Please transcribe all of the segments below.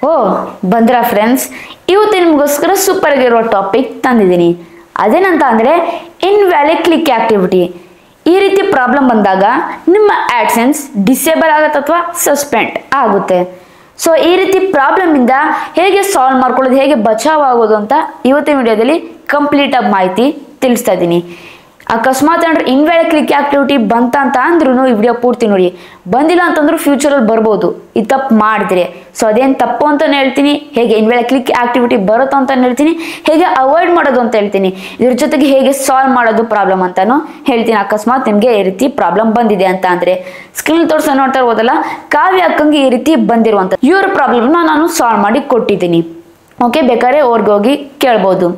ಓ ಬಂದ್ರಾ friends, ಇವತ್ತು ನಿಮಗೋಸ್ಕರ super ಆಗಿರೋ ಟಾಪಿಕ್ ತಂದಿದ್ದೀನಿ. ಅದೇನಂತ ಅಂದರೆ ಇನ್ವ್ಯಾಲಿಡ್ ಕ್ಲಿಕ್ ಆಕ್ಟಿವಿಟಿ. ಈ ರೀತಿ ಪ್ರಾಬ್ಲಮ್ ಬಂದಾಗ ನಿಮ್ಮ ಆಡ್ಸೆನ್ಸ್ ಡಿಸೇಬಲ್ ಆಗುತ್ತೆ ಅಥವಾ ಸಸ್ಪೆಂಡ್ ಆಗುತ್ತೆ. ಸೊ ಈ ರೀತಿ ಪ್ರಾಬ್ಲಮಿಂದ ಹೇಗೆ ಸಾಲ್ವ್ ಮಾಡ್ಕೊಳ್ಳೋದು, ಹೇಗೆ ಬಚಾವ್ ಆಗೋದು ಅಂತ ಇವತ್ತಿನ ವಿಡಿಯೋದಲ್ಲಿ ಕಂಪ್ಲೀಟ್ ಆಗಿ ಮಾಹಿತಿ ತಿಳಿಸ್ತಾ ಇದ್ದೀನಿ. ಅಕಸ್ಮಾತ್ ಏನಾದ್ರು ಇನ್ವ್ಯಾಲಿಡ್ ಕ್ಲಿಕ್ ಆಕ್ಟಿವಿಟಿ ಬಂತ ಅಂತ ಅಂದ್ರೂ ಈ ವಿಡಿಯೋ ಪೂರ್ತಿ ನೋಡಿ. ಬಂದಿಲ್ಲ ಅಂತಂದ್ರೂ ಫ್ಯೂಚರಲ್ಲಿ ಬರ್ಬೋದು ಇದು ತಪ್ಪು ಮಾಡಿದ್ರೆ. ಸೊ ಅದೇನು ತಪ್ಪು ಅಂತಾನೆ ಹೇಳ್ತೀನಿ, ಹೇಗೆ ಇನ್ವ್ಯಾಲಿಡ್ ಕ್ಲಿಕ್ ಆಕ್ಟಿವಿಟಿ ಬರುತ್ತೋ ಅಂತ ಹೇಳ್ತೀನಿ, ಹೇಗೆ ಅವಾಯ್ಡ್ ಮಾಡೋದು ಅಂತ ಹೇಳ್ತೀನಿ, ಇದ್ರ ಜೊತೆಗೆ ಹೇಗೆ ಸಾಲ್ವ್ ಮಾಡೋದು ಪ್ರಾಬ್ಲಮ್ ಅಂತಾನು ಹೇಳ್ತೀನಿ. ಅಕಸ್ಮಾತ್ ನಿಮಗೆ ಈ ರೀತಿ ಪ್ರಾಬ್ಲಮ್ ಬಂದಿದೆ ಅಂತ ಅಂದ್ರೆ ಸ್ಕ್ರೀನ್ ತೋರಿಸ ನೋಡ್ತಾ ಇರ್ಬೋದಲ್ಲ, ಕಾವ್ಯ ಅಕ್ಕಂಗೆ ಈ ರೀತಿ ಬಂದಿರುವಂತ ಇವ್ರ ಪ್ರಾಬ್ಲಮ್ನ ನಾನು ಸಾಲ್ವ್ ಮಾಡಿ ಕೊಟ್ಟಿದ್ದೀನಿ. ಓಕೆ, ಬೇಕಾದ್ರೆ ಅವ್ರಿಗೆ ಹೋಗಿ ಕೇಳ್ಬೋದು.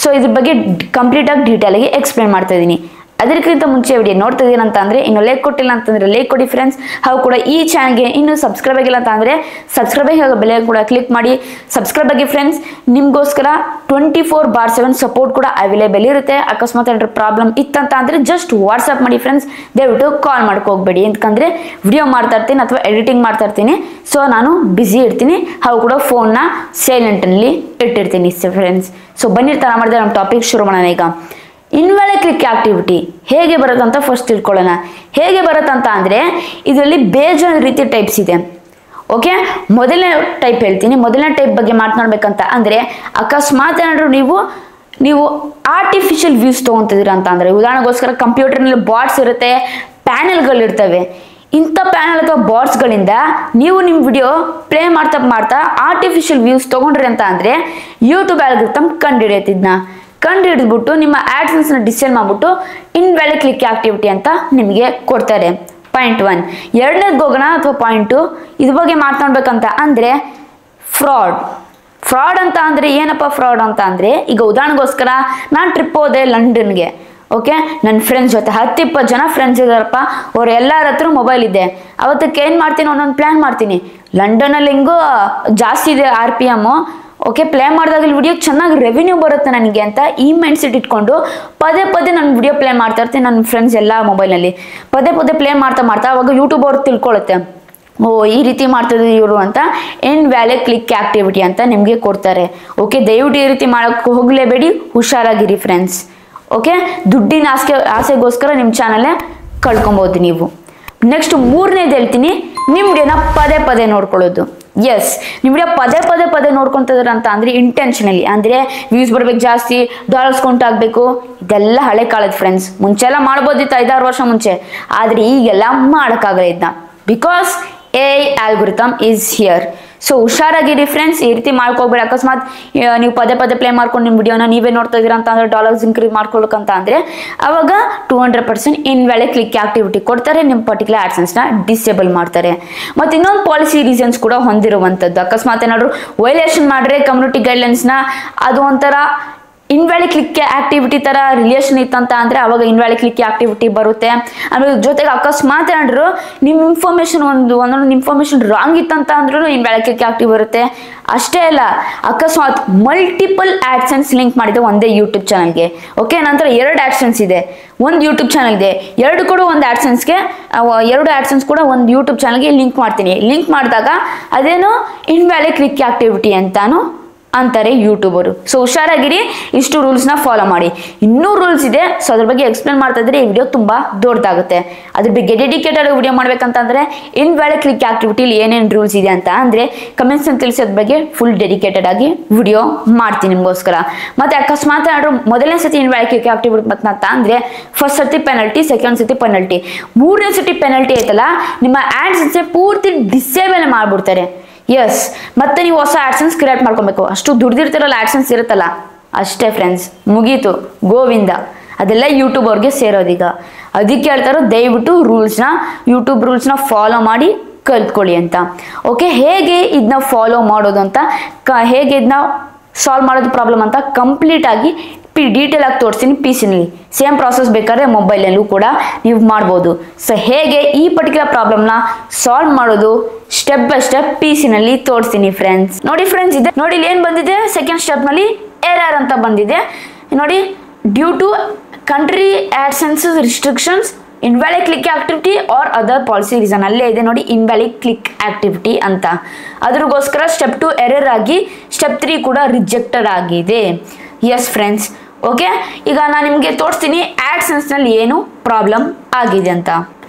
ಸೊ ಇದ್ರ ಬಗ್ಗೆ ಕಂಪ್ಲೀಟ್ ಆಗಿ ಡೀಟೇಲ್ ಆಗಿ ಎಕ್ಸ್ಪ್ಲೇನ್ ಮಾಡ್ತಾ ಇದ್ದೀನಿ. ಅದಕ್ಕಿಂತ ಮುಂಚೆ ವಿಡಿಯೋ ನೋಡ್ತಾ ಇದ್ದೀನಿ ಅಂತ ಅಂದ್ರೆ ಇನ್ನು ಲೈಕ್ ಕೊಟ್ಟಿಲ್ಲ ಅಂತಂದ್ರೆ ಲೈಕ್ ಕೊಡಿ ಫ್ರೆಂಡ್ಸ್. ಹಾಗೂ ಕೂಡ ಈ ಚಾನಲ್ಗೆ ಇನ್ನೂ ಸಬ್ಸ್ಕ್ರೈಬ್ ಆಗಿಲ್ಲ ಅಂತ ಅಂದ್ರೆ ಸಬ್ಸ್ಕ್ರೈಬ್ ಆಗಿ ಬೆಲೆ ಕೂಡ ಕ್ಲಿಕ್ ಮಾಡಿ ಸಬ್ಸ್ಕ್ರೈಬ್ ಆಗಿ ಫ್ರೆಂಡ್ಸ್. ನಿಮ್ಗೋಸ್ಕರ 24/7 ಸಪೋರ್ಟ್ ಕೂಡ ಅವೈಲೇಬಲ್ ಇರುತ್ತೆ. ಅಕಸ್ಮಾತ್ ಏನಾದ್ರು ಪ್ರಾಬ್ಲಮ್ ಇತ್ತಂತ ಅಂದ್ರೆ ಜಸ್ಟ್ ವಾಟ್ಸ್ಆಪ್ ಮಾಡಿ ಫ್ರೆಂಡ್ಸ್, ದಯವಿಟ್ಟು ಕಾಲ್ ಮಾಡ್ಕೊ ಹೋಗ್ಬೇಡಿ. ಯಾಕಂದ್ರೆ ವಿಡಿಯೋ ಮಾಡ್ತಾ ಇರ್ತೀನಿ ಅಥವಾ ಎಡಿಟಿಂಗ್ ಮಾಡ್ತಾ ಇರ್ತೀನಿ, ಸೊ ನಾನು ಬ್ಯುಸಿ ಇರ್ತೀನಿ. ಹಾಗೂ ಕೂಡ ಫೋನ್ನ ಸೈಲೆಂಟಲ್ಲಿ ಇಟ್ಟಿರ್ತೀನಿ ಫ್ರೆಂಡ್ಸ್. ಸೊ ಬನ್ನಿರ್ತಾನೆ ಮಾಡಿದ್ರೆ ನಮ್ಮ ಟಾಪಿಕ್ ಶುರು ಮಾಡೋಣ. ಈಗ ಇನ್ವ್ಯಾಲಿಡ್ ಕ್ಲಿಕ್ ಆಕ್ಟಿವಿಟಿ ಹೇಗೆ ಬರುತ್ತೆ ಅಂತ ಫಸ್ಟ್ ತಿಳ್ಕೊಳ್ಳೋಣ. ಹೇಗೆ ಬರುತ್ತಂತ ಅಂದರೆ ಇದರಲ್ಲಿ ಬೇಜಾನ್ ರೀತಿ ಟೈಪ್ಸ್ ಇದೆ. ಓಕೆ, ಮೊದಲನೇ ಟೈಪ್ ಹೇಳ್ತೀನಿ. ಮೊದಲನೇ ಟೈಪ್ ಬಗ್ಗೆ ಮಾತನಾಡ್ಬೇಕಂತ ಅಂದರೆ ಅಕಸ್ಮಾತ್ ಏನಾದ್ರು ನೀವು ಆರ್ಟಿಫಿಷಿಯಲ್ ವ್ಯೂಸ್ ತೊಗೊತಿದ್ದೀರ ಅಂತ ಅಂದರೆ, ಉದಾಹರಣೆಗೋಸ್ಕರ ಕಂಪ್ಯೂಟರ್ನಲ್ಲಿ ಬಾಟ್ಸ್ ಇರುತ್ತೆ, ಪ್ಯಾನೆಲ್ಗಳಿರ್ತವೆ. ಇಂಥ ಪ್ಯಾನಲ್ ಅಥವಾ ಬಾಟ್ಸ್ಗಳಿಂದ ನೀವು ನಿಮ್ಮ ವಿಡಿಯೋ ಪ್ಲೇ ಮಾಡ್ತಾ ಆರ್ಟಿಫಿಷಿಯಲ್ ವ್ಯೂಸ್ ತೊಗೊಂಡ್ರಿ ಅಂತ ಅಂದರೆ ಯೂಟ್ಯೂಬ್ ಆಲ್ಗೊರಿಥಮ್ ಕಂಡುಹಿಡಿದ್ಬಿಟ್ಟು ನಿಮ್ಮ ಆಡ್ಸೆನ್ಸ್ನ ಡಿಸೇಲ್ ಮಾಡ್ಬಿಟ್ಟು ಇನ್ವ್ಯಾಲಿಡ್ ಕ್ಲಿಕ್ ಆಕ್ಟಿವಿಟಿ ಅಂತ ನಿಮಗೆ ಕೊಡ್ತಾರೆ. ಪಾಯಿಂಟ್ 1. ಎರಡನೇದು ಹೋಗೋಣ ಅಥವಾ ಪಾಯಿಂಟು, ಇದ್ರ ಬಗ್ಗೆ ಮಾತನಾಡ್ಬೇಕಂತ ಅಂದರೆ ಫ್ರಾಡ್ ಅಂತ ಅಂದರೆ ಏನಪ್ಪ ಫ್ರಾಡ್ ಅಂತ ಅಂದರೆ, ಈಗ ಉದಾಹರಣೆಗೋಸ್ಕರ ನಾನು ಟ್ರಿಪ್ ಹೋದೆ ಲಂಡನ್ಗೆ. ಓಕೆ, ನನ್ನ ಫ್ರೆಂಡ್ಸ್ ಜೊತೆ 10-20 ಜನ ಫ್ರೆಂಡ್ಸ್ ಇದ್ದಾರಪ್ಪ, ಅವ್ರು ಎಲ್ಲರ ಹತ್ರ ಮೊಬೈಲ್ ಇದೆ. ಅವತ್ತಕ್ಕೆ ಏನು ಮಾಡ್ತೀನಿ, ಒಂದೊಂದು ಪ್ಲ್ಯಾನ್ ಮಾಡ್ತೀನಿ. ಲಂಡನಲ್ಲಿ ಹೆಂಗೋ ಜಾಸ್ತಿ ಇದೆ RPM. ಓಕೆ, ಪ್ಲೇ ಮಾಡಿದಾಗ ವಿಡಿಯೋ ಚೆನ್ನಾಗಿ ರೆವಿನ್ಯೂ ಬರುತ್ತೆ ನನಗೆ ಅಂತ ಈ ಮೈಂಡ್ ಸೆಟ್ ಇಟ್ಕೊಂಡು ಪದೇ ನಾನು ವಿಡಿಯೋ ಪ್ಲೇ ಮಾಡ್ತಾ ಇರ್ತೀನಿ. ನನ್ನ ಫ್ರೆಂಡ್ಸ್ ಎಲ್ಲ ಮೊಬೈಲ್ನಲ್ಲಿ ಪದೇ ಪ್ಲೇ ಮಾಡ್ತಾ ಅವಾಗ ಯೂಟ್ಯೂಬ್ ಅವ್ರು ತಿಳ್ಕೊಳ್ಳುತ್ತೆ, ಓ ಈ ರೀತಿ ಮಾಡ್ತಿದ್ರು ಇವರು ಅಂತ. ಇನ್ವ್ಯಾಲಿಡ್ ಕ್ಲಿಕ್ ಆಕ್ಟಿವಿಟಿ ಅಂತ ನಿಮಗೆ ಕೊಡ್ತಾರೆ. ಓಕೆ, ದಯವಿಟ್ಟು ಈ ರೀತಿ ಮಾಡೋಕ್ಕೆ ಹೋಗಲೇಬೇಡಿ, ಹುಷಾರಾಗಿರಿ ಫ್ರೆಂಡ್ಸ್. ಓಕೆ, ದುಡ್ಡಿನ ಆಸೆಗೋಸ್ಕರ ನಿಮ್ಮ ಚಾನಲ್ಲೇ ಕಳ್ಕೊಬೋದು ನೀವು. ನೆಕ್ಸ್ಟ್ ಮೂರನೇದು ಹೇಳ್ತೀನಿ, ನಿಮ್ಮ ವಿಡಿಯೋನ ಪದೇ ನೋಡ್ಕೊಳ್ಳೋದು. ಎಸ್, ನಿಮ್ಮ ವಿಡಿಯೋ ಪದೇ ನೋಡ್ಕೊತಿದ್ರ ಅಂತ ಅಂದರೆ ಇಂಟೆನ್ಷನಲಿ, ಅಂದರೆ ವ್ಯೂಸ್ ಬರ್ಬೇಕು ಜಾಸ್ತಿ, ಡಾಲರ್ಸ್ ಕೌಂಟ್ ಆಗಬೇಕು. ಇದೆಲ್ಲ ಹಳೆ ಕಾಲದ ಫ್ರೆಂಡ್ಸ್. ಮುಂಚೆಲ್ಲ ಮಾಡ್ಬೋದಿತ್ತು 5-6 ವರ್ಷ ಮುಂಚೆ, ಆದರೆ ಈಗೆಲ್ಲ ಮಾಡೋಕ್ಕಾಗಲ್ಲ ಇದನ್ನ. Because AI algorithm is here. So ಹುಷಾರಾಗಿರಿ ಫ್ರೆಂಡ್ಸ್, ಈ ರೀತಿ ಮಾಡ್ಕೋಬೇಡಿ. ಅಕಸ್ಮಾತ್ ನೀವು ಪದೇ ಪ್ಲೇ ಮಾಡ್ಕೊಂಡು ನಿಮ್ಮ ವಿಡಿಯೋನ ನೀವೇ ನೋಡ್ತಾ ಇದ್ದೀರಾ ಅಂತ ಅಂದರೆ ಡಾಲರ್ಸ್ ಇನ್ಕ್ರೀಸ್ ಮಾಡ್ಕೊಳ್ಬೇಕಂತ ಅಂದರೆ ಅವಾಗ 200% ಇನ್ವ್ಯಾಲಿಡ್ ಕ್ಲಿಕ್ ಆಕ್ಟಿವಿಟಿ ಕೊಡ್ತಾರೆ, ನಿಮ್ಮ ಪರ್ಟಿಕ್ಯುಲರ್ ಆಡ್ಸೆನ್ಸ್ನ ಡಿಸೇಬಲ್ ಮಾಡ್ತಾರೆ. ಮತ್ತು ಇನ್ನೊಂದು ಪಾಲಿಸಿ ರೀಸನ್ಸ್ ಕೂಡ ಹೊಂದಿರುವಂಥದ್ದು. ಅಕಸ್ಮಾತ್ ಏನಾದ್ರು ವೈಲೇಷನ್ ಮಾಡಿದ್ರೆ ಕಮ್ಯುನಿಟಿ ಗೈಡ್ಲೈನ್ಸ್ನ, ಅದು ಒಂಥರ ಇನ್ವ್ಯಾಲಿಡ್ ಕ್ಲಿಕ್ ಆಕ್ಟಿವಿಟಿ ತರ ರಿಲೇಷನ್ ಇತ್ತಂತ ಅಂದ್ರೆ ಅವಾಗ ಇನ್ವ್ಯಾಲಿಡ್ ಕ್ಲಿಕ್ ಆಕ್ಟಿವಿಟಿ ಬರುತ್ತೆ. ಆಮೇಲೆ ಜೊತೆಗೆ ಅಕಸ್ಮಾತ್ ಏನಾದ್ರು ನಿಮ್ಮ ಇನ್ಫಾರ್ಮೇಶನ್ ಒಂದೊಂದು ಇನ್ಫಾರ್ಮೇಶನ್ ರಾಂಗ್ ಇತ್ತಂತ ಅಂದ್ರೂ ಇನ್ವ್ಯಾಲಿಡ್ ಕ್ಲಿಕ್ ಆಕ್ಟಿವ್ ಬರುತ್ತೆ. ಅಷ್ಟೇ ಅಲ್ಲ, ಅಕಸ್ಮಾತ್ ಮಲ್ಟಿಪಲ್ ಆಡ್ಸೆನ್ಸ್ ಲಿಂಕ್ ಮಾಡಿದೆ ಒಂದೇ ಯೂಟ್ಯೂಬ್ ಚಾನಲ್ಗೆ. ಓಕೆ, ನಂತರ 2 ಆಡ್ಸೆನ್ಸ್ ಇದೆ, ಒಂದು ಯೂಟ್ಯೂಬ್ ಚಾನಲ್ ಇದೆ, ಎರಡು ಕೂಡ ಒಂದು ಆಡ್ಸೆನ್ಸ್ಗೆ, 2 ಆಡ್ಸೆನ್ಸ್ ಕೂಡ ಒಂದು ಯೂಟ್ಯೂಬ್ ಚಾನಲ್ಗೆ ಲಿಂಕ್ ಮಾಡ್ತೀನಿ. ಲಿಂಕ್ ಮಾಡಿದಾಗ ಅದೇನು ಇನ್ವ್ಯಾಲಿಡ್ ಕ್ಲಿಕ್ ಆಕ್ಟಿವಿಟಿ ಅಂತಾನು ಅಂತಾರೆ ಯೂಟ್ಯೂಬರು. ಸೊ ಹುಷಾರಾಗಿರಿ, ಇಷ್ಟು ರೂಲ್ಸ್ನ ಫಾಲೋ ಮಾಡಿ. ಇನ್ನೂ ರೂಲ್ಸ್ ಇದೆ, ಸೊ ಅದ್ರ ಬಗ್ಗೆ ಎಕ್ಸ್ಪ್ಲೇನ್ ಮಾಡ್ತಾ ಇದ್ರೆ ಈ ವಿಡಿಯೋ ತುಂಬ ದೊಡ್ಡದಾಗುತ್ತೆ. ಅದ್ರ ಬಗ್ಗೆ ಡೆಡಿಕೇಟೆಡ್ ವಿಡಿಯೋ ಮಾಡ್ಬೇಕಂತಂದ್ರೆ ಇನ್ವ್ಯಾಲಿಡ್ ಕ್ಲಿಕ್ ಆಕ್ಟಿವಿಟಿಲಿ ಏನೇನು ರೂಲ್ಸ್ ಇದೆ ಅಂತ ಅಂದರೆ ಕಮೆಂಟ್ಸ್ ಅಂತ ತಿಳಿಸೋದ್ರ ಬಗ್ಗೆ ಫುಲ್ ಡೆಡಿಕೇಟೆಡ್ ಆಗಿ ವಿಡಿಯೋ ಮಾಡ್ತೀನಿ ನಿಮಗೋಸ್ಕರ. ಮತ್ತೆ ಅಕಸ್ಮಾತ್ ಏನಾದ್ರು ಮೊದಲನೇ ಸತಿ ಇನ್ವ್ಯಾಲಿಡ್ ಕ್ಲಿಕ್ ಆಕ್ಟಿವಿಟಿ ಅಂತ ಅಂದರೆ ಫಸ್ಟ್ ಸತಿ ಪೆನಲ್ಟಿ, ಸೆಕೆಂಡ್ ಸತಿ ಪೆನಲ್ಟಿ, ಮೂರನೇ ಸತಿ ಪೆನಲ್ಟಿ ಐತಲ್ಲ, ನಿಮ್ಮ ಆಡ್ಸ್ ಪೂರ್ತಿ ಡಿಸೇಬಲ್ ಮಾಡ್ಬಿಡ್ತಾರೆ. ಎಸ್, ಮತ್ತೆ ನೀವು ಹೊಸ ಆಡ್ಸೆನ್ಸ್ ಕ್ರಿಯೇಟ್ ಮಾಡ್ಕೊಬೇಕು. ಅಷ್ಟು ದುಡ್ದಿರ್ತಿರಲ್ಲ ಆಡ್ಸೆನ್ಸ್ ಇರುತ್ತಲ್ಲ, ಅಷ್ಟೇ ಫ್ರೆಂಡ್ಸ್, ಮುಗೀತು ಗೋವಿಂದ. ಅದೆಲ್ಲ ಯೂಟ್ಯೂಬ್ ಅವ್ರಿಗೆ ಸೇರೋದೀಗ. ಅದಕ್ಕೆ ಹೇಳ್ತಾರೋ ದಯವಿಟ್ಟು ಯೂಟ್ಯೂಬ್ ರೂಲ್ಸ್ನ ಫಾಲೋ ಮಾಡಿ ಕಲ್ತ್ಕೊಳ್ಳಿ ಅಂತ. ಓಕೆ, ಹೇಗೆ ಇದನ್ನ ಫಾಲೋ ಮಾಡೋದು ಅಂತ, ಹೇಗೆ ಇದನ್ನ ಸಾಲ್ವ್ ಮಾಡೋದು ಪ್ರಾಬ್ಲಮ್ ಅಂತ ಕಂಪ್ಲೀಟ್ ಆಗಿ ಡೀಟೇಲ್ ಆಗಿ ತೋರಿಸ್ತೀನಿ. PC-ನಲ್ಲಿ ಸೇಮ್ ಪ್ರಾಸೆಸ್ ಬೇಕಾದ್ರೆ ಮೊಬೈಲಲ್ಲೂ ಕೂಡ ನೀವು ಮಾಡ್ಬೋದು. ಸೊ ಹೇಗೆ ಈ ಪರ್ಟಿಕ್ಯುಲರ್ ಪ್ರಾಬ್ಲಮ್ನ ಸಾಲ್ವ್ ಮಾಡೋದು ಸ್ಟೆಪ್ ಬೈ ಸ್ಟೆಪ್ PC-ನಲ್ಲಿ ತೋರಿಸ್ತೀನಿ ಫ್ರೆಂಡ್ಸ್. ನೋಡಿ ಫ್ರೆಂಡ್ಸ್, ಇದೆ ನೋಡಿ, ಇಲ್ಲಿ ಏನು ಬಂದಿದೆ, ಸೆಕೆಂಡ್ ಸ್ಟೆಪ್ನಲ್ಲಿ ಎರರ್ ಅಂತ ಬಂದಿದೆ ನೋಡಿ. Due to country AdSense restrictions invalid click activity or other policy reason ಅಲ್ಲೇ ಇದೆ ನೋಡಿ ಇನ್ವ್ಯಾಲಿಡ್ ಕ್ಲಿಕ್ ಆಕ್ಟಿವಿಟಿ ಅಂತ. ಅದ್ರಗೋಸ್ಕರ ಸ್ಟೆಪ್ 2 ಎರರ್ ಆಗಿ ಸ್ಟೆಪ್ 3 ಕೂಡ ರಿಜೆಕ್ಟೆಡ್ ಆಗಿದೆ. Yes friends, okay. ಈಗ ನಾನು ನಿಮಗೆ ತೋರಿಸ್ತೀನಿ ಆಡ್ಸೆನ್ಸ್ನಲ್ಲಿ ಏನು ಪ್ರಾಬ್ಲಮ್ ಆಗಿದೆ ಅಂತ.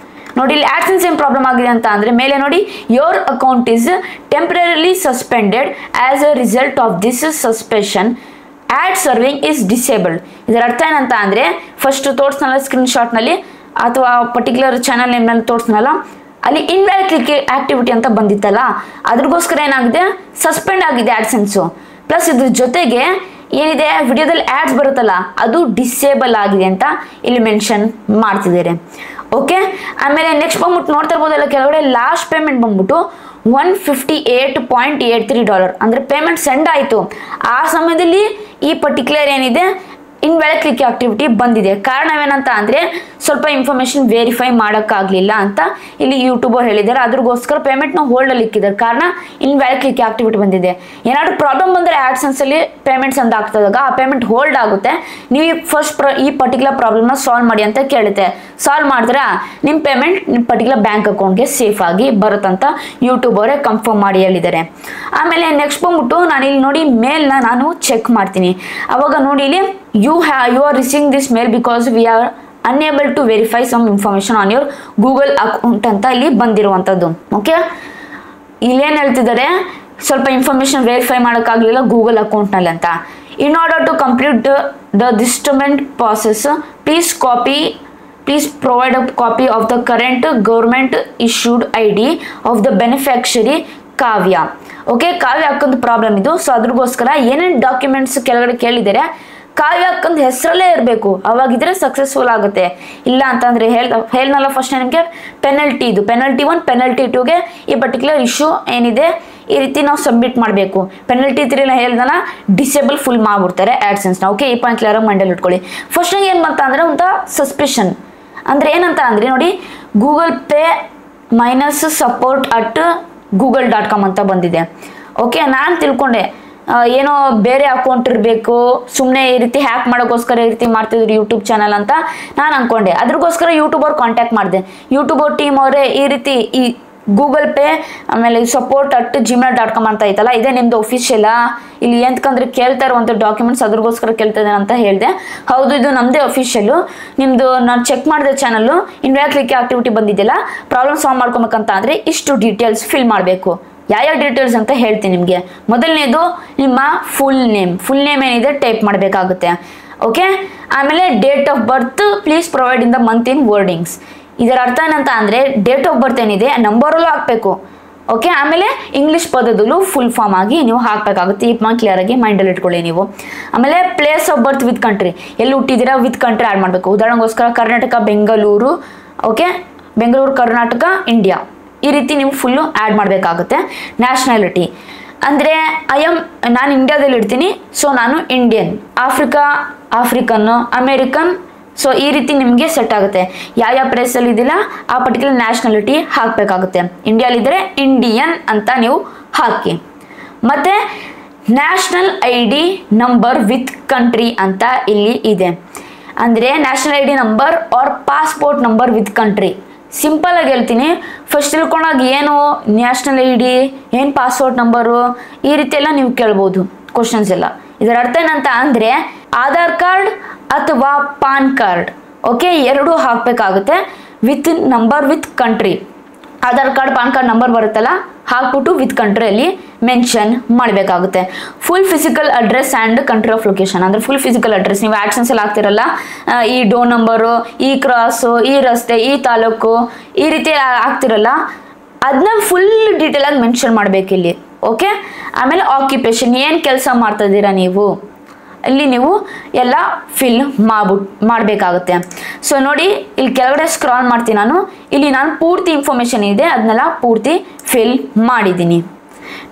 ನೋಡಿ ಇಲ್ಲಿ ಆಡ್ಸೆನ್ಸ್ ಏನು ಪ್ರಾಬ್ಲಮ್ ಆಗಿದೆ ಅಂತ ಅಂದರೆ ಮೇಲೆ ನೋಡಿ your account is temporarily suspended as a result of this suspension ad serving is disabled. ಇದರ ಅರ್ಥ ಏನಂತ ಅಂದರೆ ಫಸ್ಟ್ ತೋರಿಸ್ನಲ್ಲ ಸ್ಕ್ರೀನ್ಶಾಟ್ನಲ್ಲಿ ಅಥವಾ ಪರ್ಟಿಕ್ಯುಲರ್ ಚಾನಲ್ ನೇಮ್ನಲ್ಲಿ ತೋರಿಸ್ನಲ್ಲ, ಅಲ್ಲಿ ಇನ್ವ್ಯಾಲಿಡ್ ಕ್ಲಿಕ್ ಆಕ್ಟಿವಿಟಿ ಅಂತ ಬಂದಿತ್ತಲ್ಲ, ಅದ್ರಗೋಸ್ಕರ ಏನಾಗಿದೆ ಸಸ್ಪೆಂಡ್ ಆಗಿದೆ ಆಡ್ಸೆನ್ಸು. ಪ್ಲಸ್ ಇದ್ರ ಜೊತೆಗೆ ಏನಿದೆ ವಿಡಿಯೋದಲ್ಲಿ ಆಡ್ಸ್ ಬರುತ್ತಲ್ಲ ಅದು ಡಿಸೇಬಲ್ ಆಗಿದೆ ಅಂತ ಇಲ್ಲಿ ಮೆನ್ಷನ್ ಮಾಡ್ತಿದ್ದಾರೆ. ಓಕೆ. ಆಮೇಲೆ ನೆಕ್ಸ್ಟ್ ಬಂದ್ಬಿಟ್ಟು ನೋಡ್ತಾ ಇರ್ಬೋದಲ್ಲ ಕೆಳಗಡೆ ಲಾಸ್ಟ್ ಪೇಮೆಂಟ್ ಬಂದ್ಬಿಟ್ಟು $158.83 ಅಂದರೆ ಪೇಮೆಂಟ್ ಸೆಂಡ್ ಆಯಿತು. ಆ ಸಮಯದಲ್ಲಿ ಈ ಪರ್ಟಿಕ್ಯುಲರ್ ಏನಿದೆ ಇನ್ವ್ಯಾಲಿಡ್ ಕ್ಲಿಕ್ ಆಕ್ಟಿವಿಟಿ ಬಂದಿದೆ. ಕಾರಣವೇನಂತ ಅಂದರೆ ಸ್ವಲ್ಪ ಇನ್ಫಾರ್ಮೇಷನ್ ವೆರಿಫೈ ಮಾಡೋಕ್ಕಾಗಲಿಲ್ಲ ಅಂತ ಇಲ್ಲಿ ಯೂಟ್ಯೂಬರ್ ಹೇಳಿದ್ದಾರೆ. ಅದ್ರಗೋಸ್ಕರ ಪೇಮೆಂಟ್ನ ಹೋಲ್ಡಲ್ಲಿ ಇಕ್ಕಿದ್ದಾರೆ. ಕಾರಣ ಇನ್ವ್ಯಾಲಿಡ್ ಕ್ಲಿಕ್ ಆಕ್ಟಿವಿಟಿ ಬಂದಿದೆ. ಏನಾದರೂ ಪ್ರಾಬ್ಲಮ್ ಬಂದರೆ ಆಡ್ಸೆನ್ಸಲ್ಲಿ ಪೇಮೆಂಟ್ಸ್ ಅಂತ ಆಗ್ತದಾಗ ಆ ಪೇಮೆಂಟ್ ಹೋಲ್ಡ್ ಆಗುತ್ತೆ. ನೀವು ಫಸ್ಟ್ ಈ ಪರ್ಟಿಕ್ಯುಲರ್ ಪ್ರಾಬ್ಲಮ್ನ ಸಾಲ್ವ್ ಮಾಡಿ ಅಂತ ಕೇಳುತ್ತೆ. ಸಾಲ್ವ್ ಮಾಡಿದ್ರೆ ನಿಮ್ಮ ಪೇಮೆಂಟ್ ನಿಮ್ಮ ಪರ್ಟಿಕ್ಯುಲರ್ ಬ್ಯಾಂಕ್ ಅಕೌಂಟ್ಗೆ ಸೇಫ್ ಆಗಿ ಬರುತ್ತಂತ ಯೂಟ್ಯೂಬರೇ ಕನ್ಫರ್ಮ್ ಮಾಡಿ ಹೇಳಿದ್ದಾರೆ. ಆಮೇಲೆ ನೆಕ್ಸ್ಟ್ ಬಂದ್ಬಿಟ್ಟು ನಾನು ಇಲ್ಲಿ ನೋಡಿ ಮೇಲ್ನ ನಾನು ಚೆಕ್ ಮಾಡ್ತೀನಿ. ಅವಾಗ ನೋಡಿ ಇಲ್ಲಿ you are receiving this mail because we are unable to verify some information on your Google account ಅಂತ ಇಲ್ಲಿ ಬಂದಿರುವಂಥದ್ದು. ಓಕೆ. ಇಲ್ಲೇನು ಹೇಳ್ತಿದ್ದಾರೆ ಸ್ವಲ್ಪ ಇನ್ಫಾರ್ಮೇಷನ್ ವೆರಿಫೈ ಮಾಡೋಕ್ಕಾಗಲಿಲ್ಲ ಗೂಗಲ್ ಅಕೌಂಟ್ನಲ್ಲಿ ಅಂತ. In order to complete the disbursement process please provide a copy of the current government issued ID of the beneficiary Kavya. Okay. Kavya ಅಕ್ಕಂದು ಪ್ರಾಬ್ಲಮ್ ಇದು. ಸೊ ಅದ್ರಗೋಸ್ಕರ ಏನೇನು ಡಾಕ್ಯುಮೆಂಟ್ಸ್ ಕೆಳಗಡೆ ಕೇಳಿದ್ದಾರೆ ಕಾವ್ಯ ಅಕ್ಕಂದು ಹೆಸರಲ್ಲೇ ಇರಬೇಕು, ಅವಾಗಿದ್ರೆ ಸಕ್ಸಸ್ಫುಲ್ ಆಗುತ್ತೆ. ಇಲ್ಲ ಅಂತಂದರೆ ಹೇಳ್ನಲ್ಲ ಫಸ್ಟ್ ನಿಮಗೆ ಪೆನಲ್ಟಿ 1 ಪೆನಲ್ಟಿ 2ಗೆ ಈ ಪರ್ಟಿಕ್ಯುಲರ್ ಇಶ್ಯೂ ಏನಿದೆ ಈ ರೀತಿ ನಾವು ಸಬ್ಮಿಟ್ ಮಾಡಬೇಕು. ಪೆನಲ್ಟಿ 3 ಹೇಳ್ದಲ್ಲ ಡಿಸೇಬಲ್ ಫುಲ್ ಮಾಡ್ಬಿಡ್ತಾರೆ ಆಡ್ಸೆನ್ಸ್ನ. ಓಕೆ. ಈ ಪಾಯಿಂಟ್ ಕ್ಲಿಯರಾಗಿ ಮೈಂಡಲ್ಲಿ ಇಟ್ಕೊಳ್ಳಿ. ಫಸ್ಟ್ ಏನು ಅಂತ ಅಂದರೆ ಒಂದು ಸಸ್ಪಿಷನ್ ಅಂದರೆ ಏನಂತ ಅಂದರೆ ನೋಡಿ ಗೂಗಲ್ ಪೇ -support@google.com ಅಂತ ಬಂದಿದೆ. ಓಕೆ. ನಾನು ತಿಳ್ಕೊಂಡೆ ಏನೋ ಬೇರೆ ಅಕೌಂಟ್ ಇರಬೇಕು, ಸುಮ್ಮನೆ ಈ ರೀತಿ ಹ್ಯಾಕ್ ಮಾಡೋಕ್ಕೋಸ್ಕರ ಈ ರೀತಿ ಮಾಡ್ತಿದ್ರು ಯೂಟ್ಯೂಬ್ ಚಾನಲ್ ಅಂತ ನಾನು ಅಂದ್ಕೊಂಡೆ. ಅದ್ರಗೋಸ್ಕರ ಯೂಟ್ಯೂಬರ್ ಕಾಂಟ್ಯಾಕ್ಟ್ ಮಾಡಿದೆ. ಯೂಟ್ಯೂಬರ್ ಟೀಮ್ ಅವರೇ ಈ ರೀತಿ ಈ ಗೂಗಲ್ ಪೇ ಆಮೇಲೆ support@gmail.com ಅಂತ ಐತಲ್ಲ ಇದೇ ನಿಮ್ಮದು ಅಫಿಷಿಯಲಾ, ಇಲ್ಲಿ ಎಂತಕಂದ್ರೆ ಕೇಳ್ತಾ ಇರುವಂಥ ಡಾಕ್ಯುಮೆಂಟ್ಸ್ ಅದ್ರಗೋಸ್ಕರ ಕೇಳ್ತಾ ಇದ್ದೇನೆ ಅಂತ ಹೇಳಿದೆ. ಹೌದು ಇದು ನಮ್ಮದೇ ಅಫಿಷಿಯಲ್ಲು, ನಿಮ್ಮದು ನಾನು ಚೆಕ್ ಮಾಡಿದೆ ಚಾನಲ್ಲು ಇನ್ವ್ಯಾಲಿಡ್ ಕ್ಲಿಕ್ ಆಕ್ಟಿವಿಟಿ ಬಂದಿದ್ದಿಲ್ಲ, ಪ್ರಾಬ್ಲಮ್ ಸಾಲ್ವ್ ಮಾಡ್ಕೊಬೇಕಂತ ಅಂದರೆ ಇಷ್ಟು ಡೀಟೇಲ್ಸ್ ಫಿಲ್ ಮಾಡಬೇಕು. ಯಾವ ಡೀಟೇಲ್ಸ್ ಅಂತ ಹೇಳ್ತೀನಿ ನಿಮಗೆ. ಮೊದಲನೇದು ನಿಮ್ಮ ಫುಲ್ ನೇಮ್ ಏನಿದೆ ಟೈಪ್ ಮಾಡಬೇಕಾಗುತ್ತೆ. ಓಕೆ. ಆಮೇಲೆ date of birth please provide in the month in wordings. ಇದರ ಅರ್ಥ ಏನಂತ ಅಂದರೆ ಡೇಟ್ ಆಫ್ ಬರ್ತ್ ಏನಿದೆ ನಂಬರಲ್ಲೂ ಹಾಕಬೇಕು. ಓಕೆ. ಆಮೇಲೆ ಇಂಗ್ಲೀಷ್ ಪದದಲ್ಲೂ ಫುಲ್ ಫಾರ್ಮ್ ಆಗಿ ನೀವು ಹಾಕಬೇಕಾಗುತ್ತೆ. ಈ ಪಾಯಿಂಟ್ ಕ್ಲಿಯರ್ ಆಗಿ ಮೈಂಡಲ್ಲಿ ಇಟ್ಕೊಳ್ಳಿ ನೀವು. ಆಮೇಲೆ place of birth with country, ಎಲ್ಲಿ ಹುಟ್ಟಿದ್ದೀರಾ ವಿತ್ ಕಂಟ್ರಿ ಆ್ಯಡ್ ಮಾಡಬೇಕು. ಉದಾಹರಣೆಗೋಸ್ಕರ ಕರ್ನಾಟಕ ಬೆಂಗಳೂರು, ಓಕೆ, ಬೆಂಗಳೂರು ಕರ್ನಾಟಕ ಇಂಡಿಯಾ, ಈ ರೀತಿ ನೀವು ಫುಲ್ಲು ಆ್ಯಡ್ ಮಾಡಬೇಕಾಗುತ್ತೆ. ನ್ಯಾಷನಾಲಿಟಿ ಅಂದರೆ ನಾನು ಇಂಡಿಯಾದಲ್ಲಿ ಇರ್ತೀನಿ, ಸೊ ನಾನು ಇಂಡಿಯನ್, ಆಫ್ರಿಕನ್ನು, ಅಮೇರಿಕನ್, ಸೊ ಈ ರೀತಿ ನಿಮಗೆ ಸೆಟ್ ಆಗುತ್ತೆ. ಯಾವ ಪ್ಲೇಸಲ್ಲಿ ಇದ್ದಿಲ್ಲ ಆ ಪರ್ಟಿಕ್ಯುಲರ್ ನ್ಯಾಷನಾಲಿಟಿ ಹಾಕಬೇಕಾಗುತ್ತೆ. ಇಂಡಿಯಾಲಿದ್ದರೆ ಇಂಡಿಯನ್ ಅಂತ ನೀವು ಹಾಕಿ. ಮತ್ತು national ID number with country ಅಂತ ಇಲ್ಲಿ ಇದೆ. ಅಂದರೆ national ID number or passport number with country. Simple ಆಗಿ ಹೇಳ್ತೀನಿ, ಫಸ್ಟ್ ತಿಳ್ಕೊಂಡಾಗ ಏನು ನ್ಯಾಷನಲ್ ID, ಏನು ಪಾಸ್ಪೋರ್ಟ್ ನಂಬರು, ಈ ರೀತಿ ಎಲ್ಲ ನೀವು ಕೇಳ್ಬೋದು ಕ್ವಶನ್ಸ್ ಎಲ್ಲ. ಇದರ ಅರ್ಥ ಏನಂತ ಅಂದರೆ ಆಧಾರ್ ಕಾರ್ಡ್ ಅಥವಾ ಪಾನ್ ಕಾರ್ಡ್, ಓಕೆ, ಎರಡೂ ಹಾಕಬೇಕಾಗುತ್ತೆ with number with country. Aadhaar card PAN card number ಬರುತ್ತಲ್ಲ ಹಾಕ್ಬಿಟ್ಟು ವಿತ್ ಕಂಟ್ರಿಯಲ್ಲಿ ಮೆನ್ಷನ್ ಮಾಡಬೇಕಾಗುತ್ತೆ. Full physical address and country of location ಅಂದರೆ ಫುಲ್ ಫಿಸಿಕಲ್ ಅಡ್ರೆಸ್ ನೀವು ಆ್ಯಕ್ಷನ್ಸಲ್ಲಿ ಹಾಕ್ತಿರಲ್ಲ, ಈ ಡೋರ್ ನಂಬರು, ಈ ಕ್ರಾಸು, ಈ ರಸ್ತೆ, ಈ ತಾಲೂಕು, ಈ ರೀತಿ ಆಗ್ತಿರಲ್ಲ ಅದನ್ನ ಫುಲ್ ಡೀಟೇಲಾಗಿ ಮೆನ್ಷನ್ ಮಾಡಬೇಕಿಲ್ಲಿ. ಓಕೆ. ಆಮೇಲೆ ಆಕ್ಯುಪೇಷನ್, ಏನು ಕೆಲಸ ಮಾಡ್ತಾ ಇದ್ದೀರಾ ನೀವು, ಇಲ್ಲಿ ನೀವು ಎಲ್ಲ ಫಿಲ್ ಮಾಡಬೇಕಾಗುತ್ತೆ. ಸೊ ನೋಡಿ ಇಲ್ಲಿ ಕೆಳಗಡೆ ಸ್ಕ್ರಾಲ್ ಮಾಡ್ತೀನಿ ನಾನು, ಇಲ್ಲಿ ನಾನು ಪೂರ್ತಿ ಇನ್ಫಾರ್ಮೇಷನ್ ಇದೆ ಅದನ್ನೆಲ್ಲ ಪೂರ್ತಿ ಫಿಲ್ ಮಾಡಿದ್ದೀನಿ.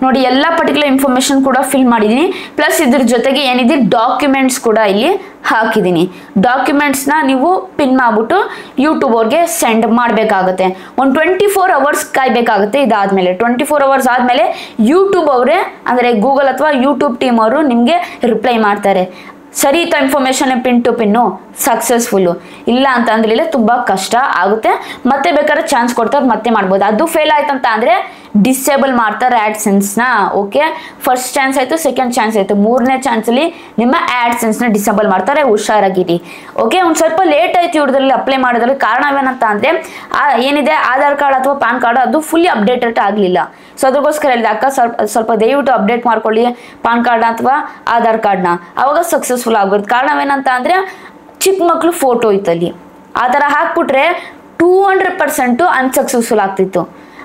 ನೋಡಿ ಎಲ್ಲ ಪರ್ಟಿಕ್ಯುಲರ್ ಇನ್ಫಾರ್ಮೇಷನ್ ಕೂಡ ಫಿಲ್ ಮಾಡಿದ್ದೀನಿ. ಪ್ಲಸ್ ಇದ್ರ ಜೊತೆಗೆ ಏನಿದೆ ಡಾಕ್ಯುಮೆಂಟ್ಸ್ ಕೂಡ ಇಲ್ಲಿ ಹಾಕಿದ್ದೀನಿ. ಡಾಕ್ಯುಮೆಂಟ್ಸ್ನ ನೀವು ಪಿನ್ ಮಾಡಿಬಿಟ್ಟು ಯೂಟ್ಯೂಬರ್ಗೆ ಸೆಂಡ್ ಮಾಡಬೇಕಾಗುತ್ತೆ. ಒಂದು 24 hours ಕಾಯಬೇಕಾಗುತ್ತೆ. ಇದಾದಮೇಲೆ 24 hours ಆದಮೇಲೆ ಯೂಟ್ಯೂಬ್ ಅವರೇ ಅಂದರೆ ಗೂಗಲ್ ಅಥವಾ ಯೂಟ್ಯೂಬ್ ಟೀಮ್ ಅವರು ನಿಮಗೆ ರಿಪ್ಲೈ ಮಾಡ್ತಾರೆ. ಸರಿ ಇತ್ತು information pin to pin successful, ಇಲ್ಲ ಅಂತ ಅಂದ್ರೆ ತುಂಬಾ ಕಷ್ಟ ಆಗುತ್ತೆ. ಮತ್ತೆ ಬೇಕಾದ್ರೆ ಚಾನ್ಸ್ ಕೊಡ್ತಾರೆ, ಮತ್ತೆ ಮಾಡ್ಬೋದು. ಅದು ಫೇಲ್ ಆಯ್ತಂತ ಅಂದ್ರೆ ಡಿಸೇಬಲ್ ಮಾಡ್ತಾರೆ ಆಡ್ಸೆನ್ಸ್ನ. ಓಕೆ, ಫಸ್ಟ್ ಚಾನ್ಸ್ ಆಯ್ತು, ಸೆಕೆಂಡ್ ಚಾನ್ಸ್ ಆಯ್ತು, ಮೂರನೇ ಚಾನ್ಸಲ್ಲಿ ನಿಮ್ಮ ಆಡ್ಸೆನ್ಸ್ನ ಡಿಸೇಬಲ್ ಮಾಡ್ತಾರೆ, ಹುಷಾರಾಗಿರಿ. ಓಕೆ, ಒಂದು ಸ್ವಲ್ಪ ಲೇಟ್ ಆಯ್ತು ಇವ್ರದ್ರಲ್ಲಿ ಅಪ್ಲೈ ಮಾಡೋದ್ರಲ್ಲಿ. ಕಾರಣವೇನಂತ ಅಂದ್ರೆ ಏನಿದೆ ಆಧಾರ್ ಕಾರ್ಡ್ ಅಥವಾ ಪ್ಯಾನ್ ಕಾರ್ಡ್ ಅದು ಫುಲ್ಲಿ ಅಪ್ಡೇಟೆಡ್ ಆಗಲಿಲ್ಲ. ಸೊ ಅದಕ್ಕೋಸ್ಕರ ಹೇಳಿದೆ ಅಕ್ಕ ಸ್ವಲ್ಪ ದಯವಿಟ್ಟು ಅಪ್ಡೇಟ್ ಮಾಡ್ಕೊಳ್ಳಿ ಪಾನ್ ಕಾರ್ಡ್ ಅಥವಾ ಆಧಾರ್ ಕಾರ್ಡ್ನ, ಅವಾಗ ಸಕ್ಸಸ್ಫುಲ್ ಆಗ್ಬಿಡುತ್ತೆ. ಕಾರಣವೇನಂತ ಅಂದ್ರೆ ಚಿಕ್ಕ ಮಕ್ಳು ಫೋಟೋ ಇತ್ತಲ್ಲಿ, ಆ ಥರ ಹಾಕ್ಬಿಟ್ರೆ 200% ಅನ್ಸಕ್ಸಸ್ಫುಲ್ ಆಗ್ತಿತ್ತು.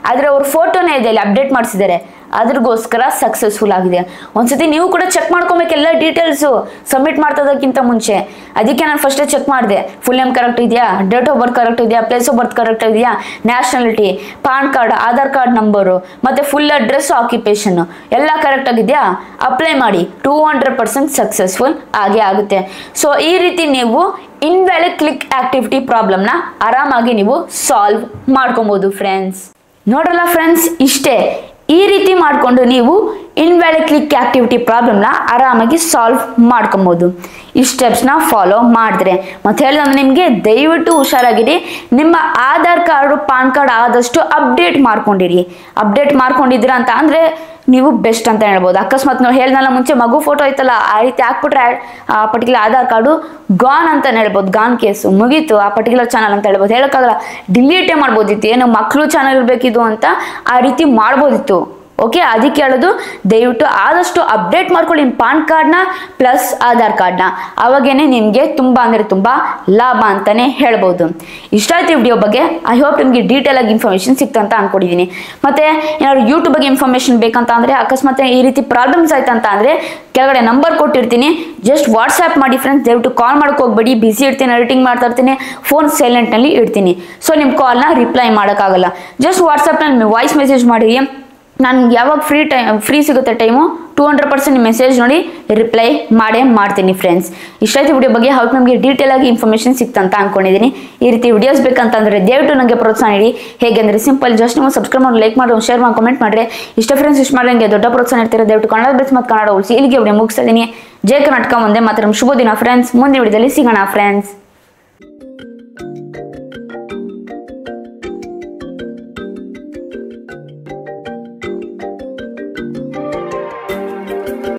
ಆದರೆ ಅವ್ರ ಫೋಟೋನೇ ಇದೆ ಅಲ್ಲಿ ಅಪ್ಡೇಟ್ ಮಾಡಿಸಿದ್ದಾರೆ, ಅದ್ರಗೋಸ್ಕರ ಸಕ್ಸಸ್ಫುಲ್ ಆಗಿದೆ. ಒಂದ್ಸತಿ ನೀವು ಕೂಡ ಚೆಕ್ ಮಾಡ್ಕೊಬೇಕು ಎಲ್ಲ ಡೀಟೇಲ್ಸು ಸಬ್ಮಿಟ್ ಮಾಡ್ತೋದಕ್ಕಿಂತ ಮುಂಚೆ. ಅದಕ್ಕೆ ನಾನು ಫಸ್ಟೇ ಚೆಕ್ ಮಾಡಿದೆ, ಫುಲ್ ನೇಮ್ ಕರೆಕ್ಟ್ ಇದೆಯಾ, ಡೇಟ್ ಆಫ್ ಬರ್ತ್ ಕರೆಕ್ಟ್ ಇದೆಯಾ, ಪ್ಲೇಸ್ ಆಫ್ ಬರ್ತ್ ಕರೆಕ್ಟ್ ಇದೆಯಾ, nationality, PAN card, Aadhaar card number, ಮತ್ತು ಫುಲ್ ಅಡ್ರೆಸ್, ಆಕ್ಯುಪೇಷನ್ ಎಲ್ಲ ಕರೆಕ್ಟ್ ಆಗಿದೆಯಾ, ಅಪ್ಲೈ ಮಾಡಿ. 200% ಸಕ್ಸಸ್ಫುಲ್ ಆಗೇ ಆಗುತ್ತೆ. ಸೊ ಈ ರೀತಿ ನೀವು ಇನ್ವ್ಯಾಲಿಡ್ ಕ್ಲಿಕ್ ಆಕ್ಟಿವಿಟಿ ಪ್ರಾಬ್ಲಮ್ನ ಆರಾಮಾಗಿ ನೀವು ಸಾಲ್ವ್ ಮಾಡ್ಕೊಬೋದು ಫ್ರೆಂಡ್ಸ್. ನೋಡ್ರಲ್ಲ ಫ್ರೆಂಡ್ಸ್, ಇಷ್ಟೇ. ಈ ರೀತಿ ಮಾಡಿಕೊಂಡು ನೀವು ಇನ್ವ್ಯಾಲಿಡ್ ಕ್ಲಿಕ್ ಆಕ್ಟಿವಿಟಿ ಪ್ರಾಬ್ಲಮ್ನ ಆರಾಮಾಗಿ ಸಾಲ್ವ್ ಮಾಡ್ಕೊಬೋದು ಈ ಸ್ಟೆಪ್ಸ್ನ ಫಾಲೋ ಮಾಡಿದ್ರೆ. ಮತ್ತು ಹೇಳಿದ್ರೆ ನಿಮಗೆ ದಯವಿಟ್ಟು ಹುಷಾರಾಗಿರಿ, ನಿಮ್ಮ ಆಧಾರ್ ಕಾರ್ಡು ಪಾನ್ ಕಾರ್ಡ್ ಆದಷ್ಟು ಅಪ್ಡೇಟ್ ಮಾಡ್ಕೊಂಡಿರಿ. ಅಪ್ಡೇಟ್ ಮಾಡ್ಕೊಂಡಿದ್ದೀರಾ ಅಂತ ಅಂದರೆ ನೀವು ಬೆಸ್ಟ್ ಅಂತ ಹೇಳ್ಬೋದು. ಅಕಸ್ಮಾತ್ ನಾವು ಹೇಳ್ದಲ್ಲ ಮುಂಚೆ ಮಗು ಫೋಟೋ ಐತಲ್ಲ, ಆ ರೀತಿ ಹಾಕ್ಬಿಟ್ರೆ ಆ ಪರ್ಟಿಕ್ಯುಲರ್ ಆಧಾರ್ ಕಾರ್ಡು ಗಾನ್ ಅಂತ ಹೇಳ್ಬೋದು, ಗಾನ್ ಕೇಸು ಮುಗೀತು ಆ ಪರ್ಟಿಕ್ಯುಲರ್ ಚಾನಲ್ ಅಂತ ಹೇಳ್ಬೋದು. ಹೇಳೋಕ್ಕಾಗಲ್ಲ, ಡಿಲೀಟೇ ಮಾಡ್ಬೋದಿತ್ತು, ಏನು ಮಕ್ಕಳು ಚಾನಲ್ ಇರಬೇಕಿದು ಅಂತ ಆ ರೀತಿ ಮಾಡ್ಬೋದಿತ್ತು. ಓಕೆ, ಅದಕ್ಕೆ ಹೇಳೋದು ದಯವಿಟ್ಟು ಆದಷ್ಟು ಅಪ್ಡೇಟ್ ಮಾಡ್ಕೊಳ್ಳಿ ನಿಮ್ಮ ಪಾನ್ ಕಾರ್ಡ್ನ ಪ್ಲಸ್ ಆಧಾರ್ ಕಾರ್ಡ್ನ, ಅವಾಗೇನೆ ನಿಮಗೆ ತುಂಬ ಅಂದರೆ ತುಂಬ ಲಾಭ ಅಂತಲೇ ಹೇಳ್ಬೋದು. ಇಷ್ಟ ಆಯ್ತು ವಿಡಿಯೋ ಬಗ್ಗೆ. ಐ ಹೋಪ್ ನಿಮಗೆ ಡೀಟೇಲ್ ಆಗಿ ಇನ್ಫಾರ್ಮೇಷನ್ ಸಿಕ್ತು ಅಂತ ಅನ್ಕೊಂಡಿದ್ದೀನಿ. ಮತ್ತು ಏನಾದ್ರು ಯೂಟ್ಯೂಬ್ ಬಗ್ಗೆ ಇನ್ಫಾರ್ಮೇಷನ್ ಬೇಕಂತ ಅಂದರೆ, ಅಕಸ್ಮಾತ್ ಈ ರೀತಿ ಪ್ರಾಬ್ಲಮ್ಸ್ ಆಯ್ತಂತ ಅಂದರೆ ಕೆಳಗಡೆ ನಂಬರ್ ಕೊಟ್ಟಿರ್ತೀನಿ, ಜಸ್ಟ್ ವಾಟ್ಸ್ಆ್ಯಪ್ ಮಾಡಿ ಫ್ರೆಂಡ್ಸ್. ದಯವಿಟ್ಟು ಕಾಲ್ ಮಾಡೋಕೆ ಹೋಗ್ಬೇಡಿ, ಬಿಸಿ ಇರ್ತೀನಿ, ಎಡಿಟಿಂಗ್ ಮಾಡ್ತಾ ಇರ್ತೀನಿ, ಫೋನ್ ಸೈಲೆಂಟ್ನಲ್ಲಿ ಇಡ್ತೀನಿ. ಸೊ ನಿಮ್ಮ ಕಾಲ್ನ ರಿಪ್ಲೈ ಮಾಡೋಕ್ಕಾಗಲ್ಲ, ಜಸ್ಟ್ ವಾಟ್ಸಪ್ನಲ್ಲಿ ವಾಯ್ಸ್ ಮೆಸೇಜ್ ಮಾಡಿ. ನಾನು ಯಾವಾಗ ಫ್ರೀ ಸಿಗುತ್ತೆ ಟೈಮು 200% ಮೆಸೇಜ್ ನೋಡಿ ರಿಪ್ಲೈ ಮಾಡ್ತೀನಿ ಫ್ರೆಂಡ್ಸ್. ಇಷ್ಟಾಯ್ತು ವಿಡಿಯೋ ಬಗ್ಗೆ. ಹೌದು ನಮಗೆ ಡೀಟೇಲ್ ಆಗಿ ಇನ್ಫಾರ್ಮೇಷನ್ ಸಿಕ್ತಂತ ಅನ್ಕೊಂಡಿದ್ದೀನಿ. ಈ ರೀತಿ ವಿಡಿಯೋಸ್ ಬೇಕಂತಂದರೆ ದಯವಿಟ್ಟು ನನಗೆ ಪ್ರೋತ್ಸಾಹ ನೀಡಿ. ಹೇಗೆಂದರೆ ಸಿಂಪಲ್, ಜಸ್ಟ್ ನೀವು ಸಬ್ಸ್ಕ್ರೈಬ್ ಮಾಡಿ, ಲೈಕ್ ಮಾಡಿ, ಶೇರ್ ಮಾಡಿ, ಕಮೆಂಟ್ ಮಾಡಿರಿ. ಇಷ್ಟ ಫ್ರೆಂಡ್ಸ್, ಇಷ್ಟ ಮಾಡಿ ನನಗೆ ದೊಡ್ಡ ಪ್ರೋತ್ಸಾಹ ನೀಡ್ತೀರಾ. ದಯವಿಟ್ಟು ಕನ್ನಡ ಬೆಸ್ಟ್ ಮತ್ತು ಕನ್ನಡ ಉಳಿಸಿ. ಇಲ್ಲಿಗೆ ವಿಡಿಯೋ ಮುಗಿಸ್ತಾ ಇದ್ದೀನಿ. ಜೈ ಕರ್ನಾಟಕ, ಒಂದೇ ಮಾತ್ರ. ಶುಭ ದಿನ ಫ್ರೆಂಡ್ಸ್. ಮುಂದಿನ ವಿಡಿಯೋದಲ್ಲಿ ಸಿಗೋಣ ಫ್ರೆಂಡ್ಸ್.